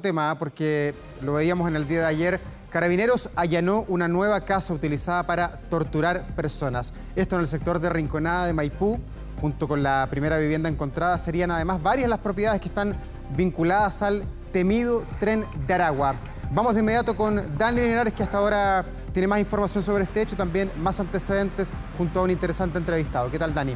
tema, porque lo veíamos en el día de ayer. Carabineros allanó una nueva casa utilizada para torturar personas. Esto en el sector de Rinconada de Maipú, junto con la primera vivienda encontrada. Serían además varias las propiedades que están vinculadas al temido Tren de Aragua. Vamos de inmediato con Dani Linares, que hasta ahora tiene más información sobre este hecho, también más antecedentes, junto a un interesante entrevistado. ¿Qué tal, Dani?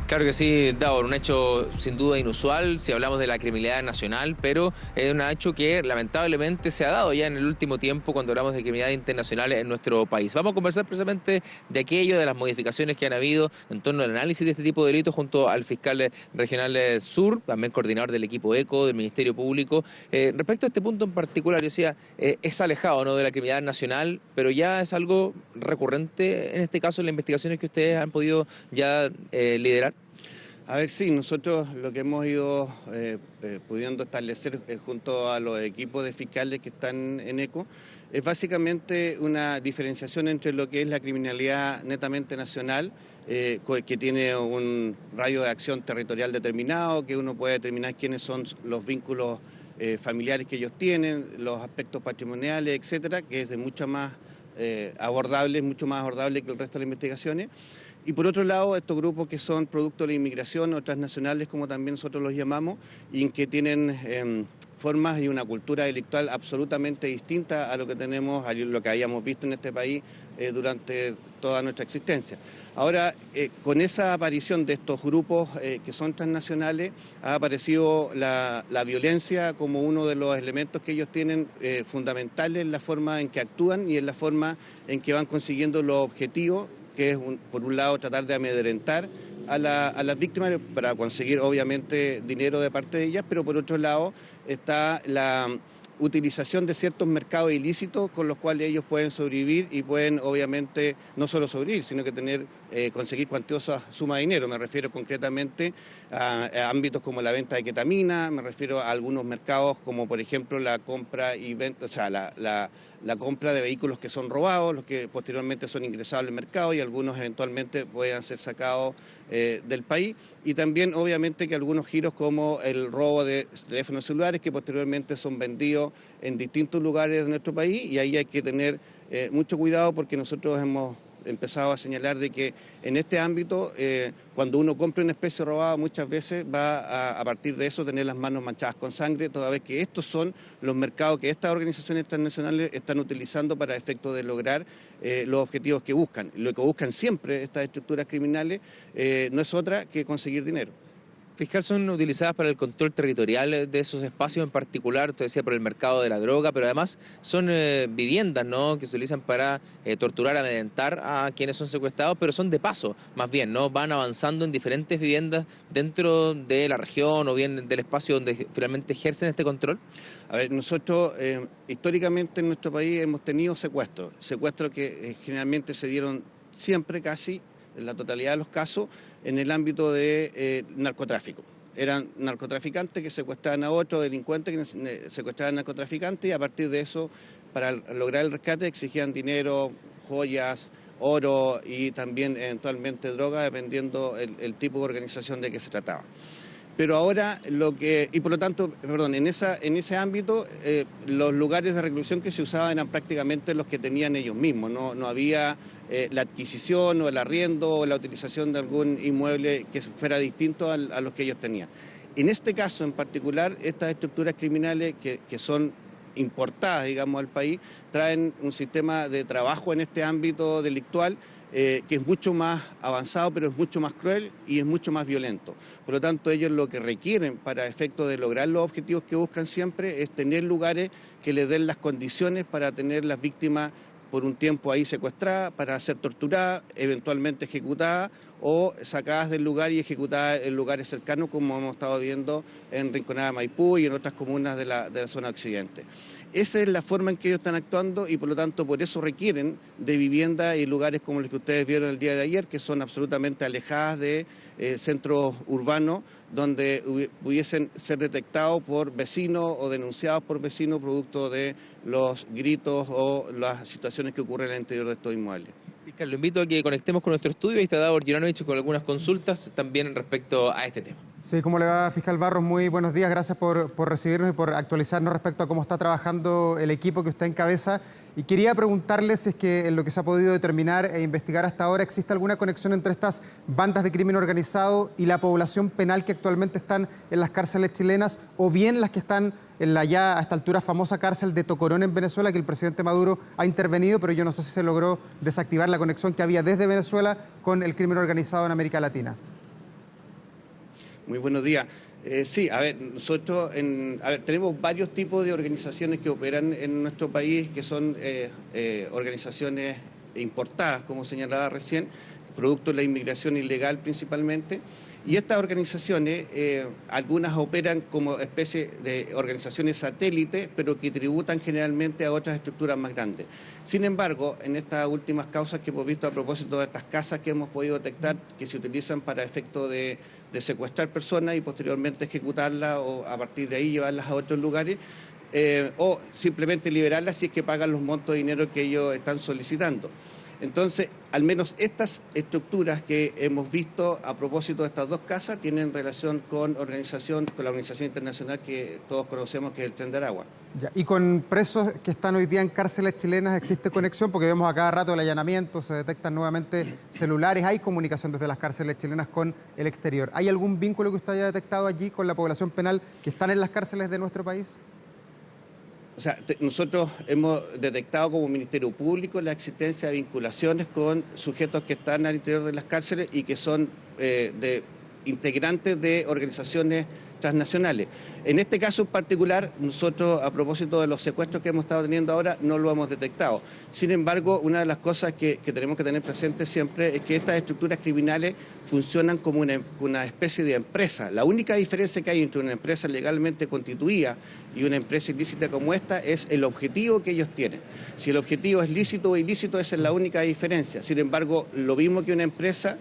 Claro que sí, Davor, un hecho sin duda inusual si hablamos de la criminalidad nacional, pero es un hecho que lamentablemente se ha dado ya en el último tiempo cuando hablamos de criminalidad internacional en nuestro país. Vamos a conversar precisamente de aquello, de las modificaciones que han habido en torno al análisis de este tipo de delitos junto al fiscal regional sur, también coordinador del equipo ECO, del Ministerio Público. Respecto a este punto en particular, yo decía, es alejado, ¿no?, de la criminalidad nacional, pero ya es algo recurrente en este caso en las investigaciones que ustedes han podido ya liderar. A ver, sí, nosotros lo que hemos ido pudiendo establecer junto a los equipos de fiscales que están en ECO es básicamente una diferenciación entre lo que es la criminalidad netamente nacional, que tiene un radio de acción territorial determinado, que uno puede determinar quiénes son los vínculos familiares que ellos tienen, los aspectos patrimoniales, etcétera, que es de mucho más abordable que el resto de las investigaciones. Y por otro lado, estos grupos que son producto de la inmigración o transnacionales, como también nosotros los llamamos, y que tienen formas y una cultura delictual absolutamente distinta a lo que tenemos, a lo que hayamos visto en este país durante toda nuestra existencia. Ahora, con esa aparición de estos grupos que son transnacionales, ha aparecido la violencia como uno de los elementos que ellos tienen fundamentales en la forma en que actúan y en la forma en que van consiguiendo los objetivos, que es, por un lado, tratar de amedrentar a las víctimas para conseguir, obviamente, dinero de parte de ellas, pero por otro lado está la utilización de ciertos mercados ilícitos con los cuales ellos pueden sobrevivir y pueden, obviamente, no solo sobrevivir, sino que conseguir cuantiosas sumas de dinero. Me refiero concretamente a ámbitos como la venta de ketamina, me refiero a algunos mercados como, por ejemplo, la compra y venta, o sea, la compra de vehículos que son robados, los que posteriormente son ingresados al mercado y algunos eventualmente puedan ser sacados del país. Y también, obviamente, que algunos giros como el robo de teléfonos celulares que posteriormente son vendidos en distintos lugares de nuestro país, y ahí hay que tener mucho cuidado porque nosotros hemos empezado a señalar de que en este ámbito, cuando uno compra una especie robada, muchas veces va a partir de eso tener las manos manchadas con sangre, toda vez que estos son los mercados que estas organizaciones transnacionales están utilizando para efecto de lograr los objetivos que buscan. Lo que buscan siempre estas estructuras criminales no es otra que conseguir dinero. Fiscal, son utilizadas para el control territorial de esos espacios en particular, usted decía por el mercado de la droga, pero además son viviendas, ¿no?, que se utilizan para torturar, amedrentar a quienes son secuestrados, pero son de paso, más bien, ¿no? Van avanzando en diferentes viviendas dentro de la región o bien del espacio donde finalmente ejercen este control. A ver, nosotros históricamente en nuestro país hemos tenido secuestros que generalmente se dieron siempre casi en la totalidad de los casos en el ámbito de narcotráfico. Eran narcotraficantes que secuestraban a otros, delincuentes que secuestraban narcotraficantes, y a partir de eso, para lograr el rescate, exigían dinero, joyas, oro y también eventualmente droga, dependiendo el tipo de organización de que se trataba. Pero ahora y por lo tanto, perdón, en ese ámbito los lugares de reclusión que se usaban eran prácticamente los que tenían ellos mismos, no había la adquisición o el arriendo o la utilización de algún inmueble que fuera distinto a los que ellos tenían. En este caso en particular, estas estructuras criminales que son importadas, digamos, al país, traen un sistema de trabajo en este ámbito delictual que es mucho más avanzado, pero es mucho más cruel y es mucho más violento. Por lo tanto, ellos lo que requieren para efecto de lograr los objetivos que buscan siempre es tener lugares que les den las condiciones para tener las víctimas por un tiempo ahí secuestradas, para ser torturadas, eventualmente ejecutadas o sacadas del lugar y ejecutadas en lugares cercanos, como hemos estado viendo en Rinconada, Maipú y en otras comunas de la zona occidente. Esa es la forma en que ellos están actuando y por lo tanto por eso requieren de vivienda y lugares como los que ustedes vieron el día de ayer, que son absolutamente alejadas de centros urbanos, donde pudiesen ser detectados por vecinos o denunciados por vecinos producto de los gritos o las situaciones que ocurren al interior de estos inmuebles. Fiscal, lo invito a que conectemos con nuestro estudio. Ahí está Davor Juranovic con algunas consultas también respecto a este tema. Sí, ¿cómo le va, fiscal Barros? Muy buenos días, gracias por recibirnos y por actualizarnos respecto a cómo está trabajando el equipo que usted encabeza. Y quería preguntarle si es que en lo que se ha podido determinar e investigar hasta ahora existe alguna conexión entre estas bandas de crimen organizado y la población penal que actualmente están en las cárceles chilenas, o bien las que están en la ya a esta altura famosa cárcel de Tocorón en Venezuela, que el presidente Maduro ha intervenido, pero yo no sé si se logró desactivar la conexión que había desde Venezuela con el crimen organizado en América Latina. Muy buenos días. Sí, a ver, nosotros tenemos varios tipos de organizaciones que operan en nuestro país, que son organizaciones importadas, como señalaba recién, producto de la inmigración ilegal principalmente. Y estas organizaciones, algunas operan como especie de organizaciones satélites, pero que tributan generalmente a otras estructuras más grandes. Sin embargo, en estas últimas causas que hemos visto a propósito de estas casas que hemos podido detectar, que se utilizan para efecto de secuestrar personas y posteriormente ejecutarlas o a partir de ahí llevarlas a otros lugares, o simplemente liberarlas si es que pagan los montos de dinero que ellos están solicitando. Entonces, al menos estas estructuras que hemos visto a propósito de estas dos casas tienen relación con la organización internacional que todos conocemos, que es el Tren de Aragua. Ya. ¿Y con presos que están hoy día en cárceles chilenas existe conexión? Porque vemos a cada rato el allanamiento, se detectan nuevamente celulares, hay comunicación desde las cárceles chilenas con el exterior. ¿Hay algún vínculo que usted haya detectado allí con la población penal que están en las cárceles de nuestro país? O sea, nosotros hemos detectado como Ministerio Público la existencia de vinculaciones con sujetos que están al interior de las cárceles y que son integrantes de organizaciones transnacionales. En este caso en particular, nosotros, a propósito de los secuestros que hemos estado teniendo ahora, no lo hemos detectado. Sin embargo, una de las cosas que tenemos que tener presente siempre es que estas estructuras criminales funcionan como una especie de empresa. La única diferencia que hay entre una empresa legalmente constituida y una empresa ilícita como esta es el objetivo que ellos tienen. Si el objetivo es lícito o ilícito, esa es la única diferencia. Sin embargo, lo mismo que una empresa,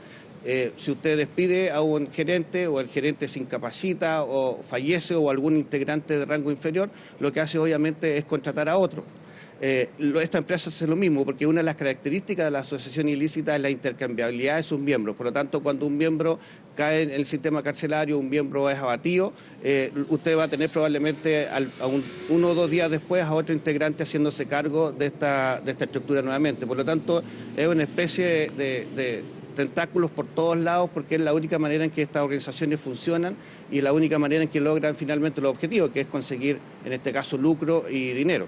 si usted despide a un gerente o el gerente se incapacita o fallece o algún integrante de rango inferior, lo que hace obviamente es contratar a otro. Esta empresa hace lo mismo, porque una de las características de la asociación ilícita es la intercambiabilidad de sus miembros. Por lo tanto, cuando un miembro cae en el sistema carcelario, un miembro es abatido, usted va a tener probablemente uno o dos días después a otro integrante haciéndose cargo de esta estructura nuevamente. Por lo tanto, es una especie de tentáculos por todos lados, porque es la única manera en que estas organizaciones funcionan y la única manera en que logran finalmente los objetivos, que es conseguir, en este caso, lucro y dinero.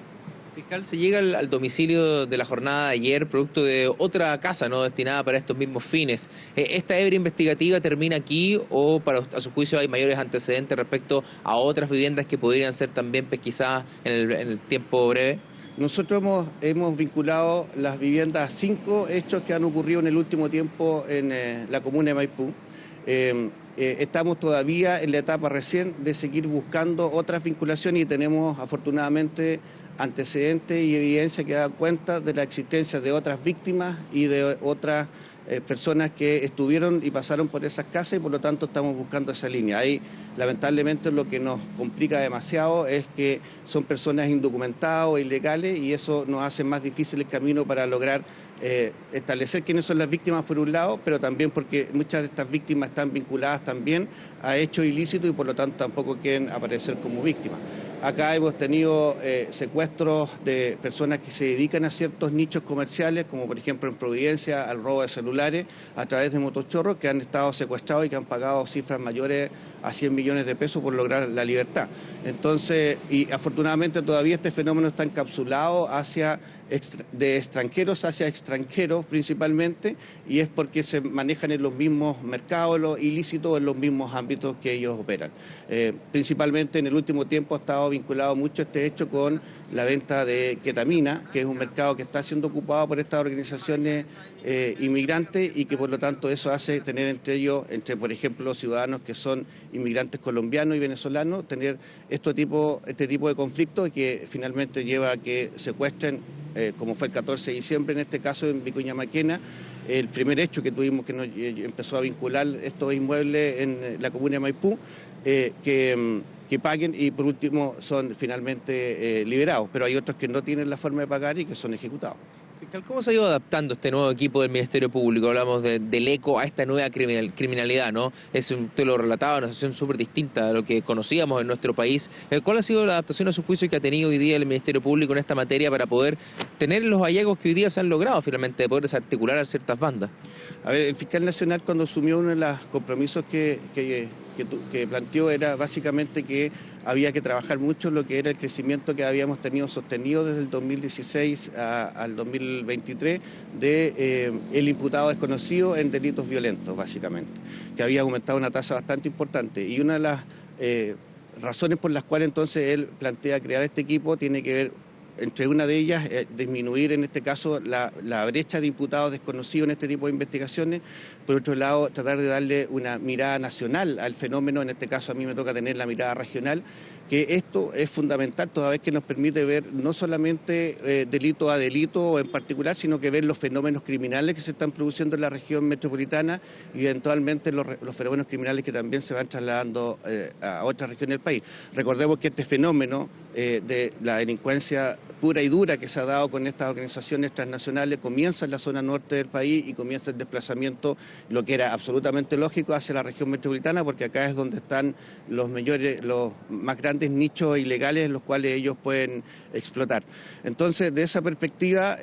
Fiscal, se llega al domicilio de la jornada de ayer, producto de otra casa no destinada para estos mismos fines. ¿Esta hebra investigativa termina aquí o, a su juicio, hay mayores antecedentes respecto a otras viviendas que podrían ser también pesquisadas en el tiempo breve? Nosotros hemos vinculado las viviendas a 5 hechos que han ocurrido en el último tiempo en la comuna de Maipú. Estamos todavía en la etapa recién de seguir buscando otras vinculaciones y tenemos afortunadamente antecedentes y evidencia que dan cuenta de la existencia de otras víctimas y de otras personas que estuvieron y pasaron por esas casas y por lo tanto estamos buscando esa línea. Ahí lamentablemente lo que nos complica demasiado es que son personas indocumentadas o ilegales y eso nos hace más difícil el camino para lograr establecer quiénes son las víctimas por un lado, pero también porque muchas de estas víctimas están vinculadas también a hechos ilícitos y por lo tanto tampoco quieren aparecer como víctimas. Acá hemos tenido secuestros de personas que se dedican a ciertos nichos comerciales, como por ejemplo en Providencia al robo de celulares a través de motochorros, que han estado secuestrados y que han pagado cifras mayores a 100 millones de pesos por lograr la libertad. Entonces, y afortunadamente todavía este fenómeno está encapsulado de extranjeros hacia extranjeros principalmente, y es porque se manejan en los mismos mercados los ilícitos, en los mismos ámbitos que ellos operan. Principalmente en el último tiempo ha estado vinculado mucho este hecho con la venta de ketamina, que es un mercado que está siendo ocupado por estas organizaciones inmigrantes y que por lo tanto eso hace tener entre ellos, por ejemplo los ciudadanos que son inmigrantes colombianos y venezolanos, tener este tipo de conflictos que finalmente lleva a que secuestren, como fue el 14 de diciembre en este caso en Vicuña Maquena, el primer hecho que tuvimos que nos empezó a vincular estos inmuebles en la comuna de Maipú, que paguen y por último son finalmente liberados, pero hay otros que no tienen la forma de pagar y que son ejecutados. Fiscal, ¿cómo se ha ido adaptando este nuevo equipo del Ministerio Público? Hablamos del ECO a esta nueva criminalidad, ¿no? Usted lo relataba, una situación súper distinta de lo que conocíamos en nuestro país. ¿Cuál ha sido la adaptación a su juicio que ha tenido hoy día el Ministerio Público en esta materia para poder tener los hallazgos que hoy día se han logrado finalmente, de poder desarticular a ciertas bandas? A ver, el fiscal nacional cuando asumió uno de los compromisos que planteó era básicamente que había que trabajar mucho lo que era el crecimiento que habíamos tenido sostenido desde el 2016 al 2023 de el imputado desconocido en delitos violentos, básicamente, que había aumentado una tasa bastante importante. Y una de las razones por las cuales entonces él plantea crear este equipo tiene que ver, entre una de ellas, disminuir en este caso la brecha de imputados desconocidos en este tipo de investigaciones. Por otro lado, tratar de darle una mirada nacional al fenómeno, en este caso a mí me toca tener la mirada regional, que esto es fundamental toda vez que nos permite ver no solamente delito a delito en particular, sino que ver los fenómenos criminales que se están produciendo en la región metropolitana y eventualmente los fenómenos criminales que también se van trasladando a otras regiones del país. Recordemos que este fenómeno de la delincuencia pura y dura que se ha dado con estas organizaciones transnacionales comienza en la zona norte del país y comienza el desplazamiento, lo que era absolutamente lógico, hacia la región metropolitana, porque acá es donde están los más grandes nichos ilegales en los cuales ellos pueden explotar. Entonces, de esa perspectiva,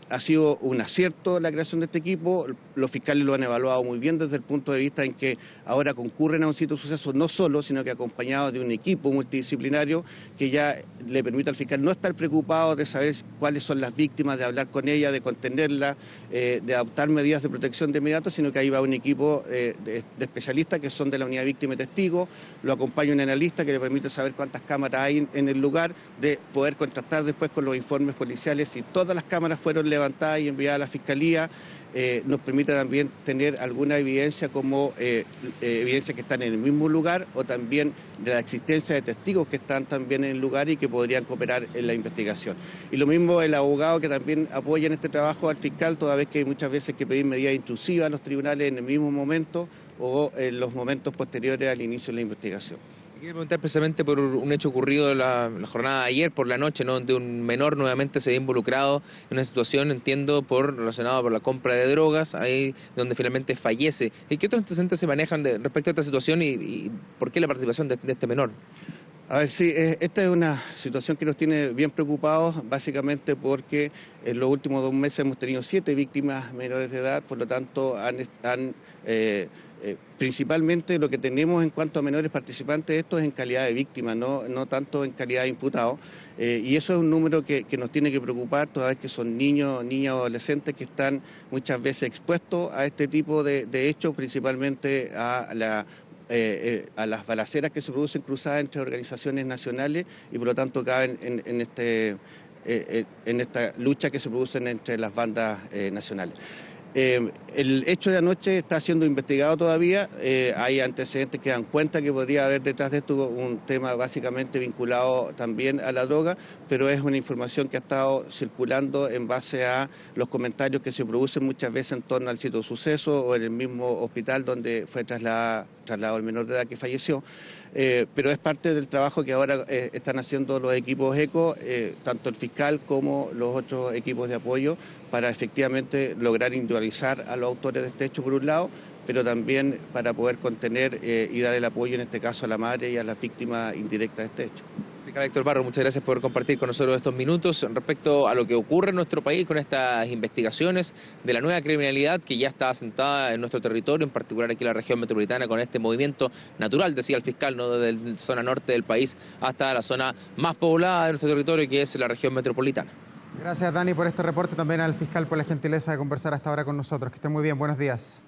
ha sido un acierto la creación de este equipo. Los fiscales lo han evaluado muy bien desde el punto de vista en que ahora concurren a un sitio de suceso no solo, sino que acompañados de un equipo multidisciplinario que ya le permite al fiscal no estar preocupado de saber cuáles son las víctimas, de hablar con ellas, de contenerlas, de adoptar medidas de protección de inmediato, sino que ahí va un equipo de especialistas que son de la unidad víctima y testigo, lo acompaña un analista que le permite saber cuántas cámaras hay en el lugar, de poder contrastar después con los informes policiales si todas las cámaras fueron levantadas y enviadas a la Fiscalía. Nos permite también tener alguna evidencia como evidencias que están en el mismo lugar o también de la existencia de testigos que están también en el lugar y que podrían cooperar en la investigación. Y lo mismo el abogado que también apoya en este trabajo al fiscal, toda vez que hay muchas veces que pedir medidas intrusivas a los tribunales en el mismo momento o en los momentos posteriores al inicio de la investigación. Quiero preguntar precisamente por un hecho ocurrido la jornada de ayer por la noche, ¿no? Donde un menor nuevamente se ve involucrado en una situación, entiendo, relacionada por la compra de drogas, ahí donde finalmente fallece. ¿Y qué otros antecedentes se manejan respecto a esta situación y por qué la participación de este menor? A ver, sí, esta es una situación que nos tiene bien preocupados, básicamente porque en los últimos 2 meses hemos tenido 7 víctimas menores de edad, por lo tanto principalmente lo que tenemos en cuanto a menores participantes de esto es en calidad de víctimas, no tanto en calidad de imputados. Y eso es un número que nos tiene que preocupar, toda vez que son niños, niñas, adolescentes que están muchas veces expuestos a este tipo de hechos, principalmente a las balaceras que se producen cruzadas entre organizaciones nacionales y por lo tanto caben en esta lucha que se produce entre las bandas nacionales. El hecho de anoche está siendo investigado todavía, hay antecedentes que dan cuenta que podría haber detrás de esto un tema básicamente vinculado también a la droga, pero es una información que ha estado circulando en base a los comentarios que se producen muchas veces en torno al sitio de suceso o en el mismo hospital donde fue trasladado el menor de edad que falleció. Pero es parte del trabajo que ahora están haciendo los equipos ECO, tanto el fiscal como los otros equipos de apoyo, para efectivamente lograr individualizar a los autores de este hecho por un lado, pero también para poder contener y dar el apoyo en este caso a la madre y a las víctimas indirectas de este hecho. Héctor Barro, muchas gracias por compartir con nosotros estos minutos respecto a lo que ocurre en nuestro país con estas investigaciones de la nueva criminalidad que ya está asentada en nuestro territorio, en particular aquí en la región metropolitana, con este movimiento natural, decía el fiscal, ¿no? Desde la zona norte del país hasta la zona más poblada de nuestro territorio, que es la región metropolitana. Gracias, Dani, por este reporte, también al fiscal por la gentileza de conversar hasta ahora con nosotros. Que esté muy bien, buenos días.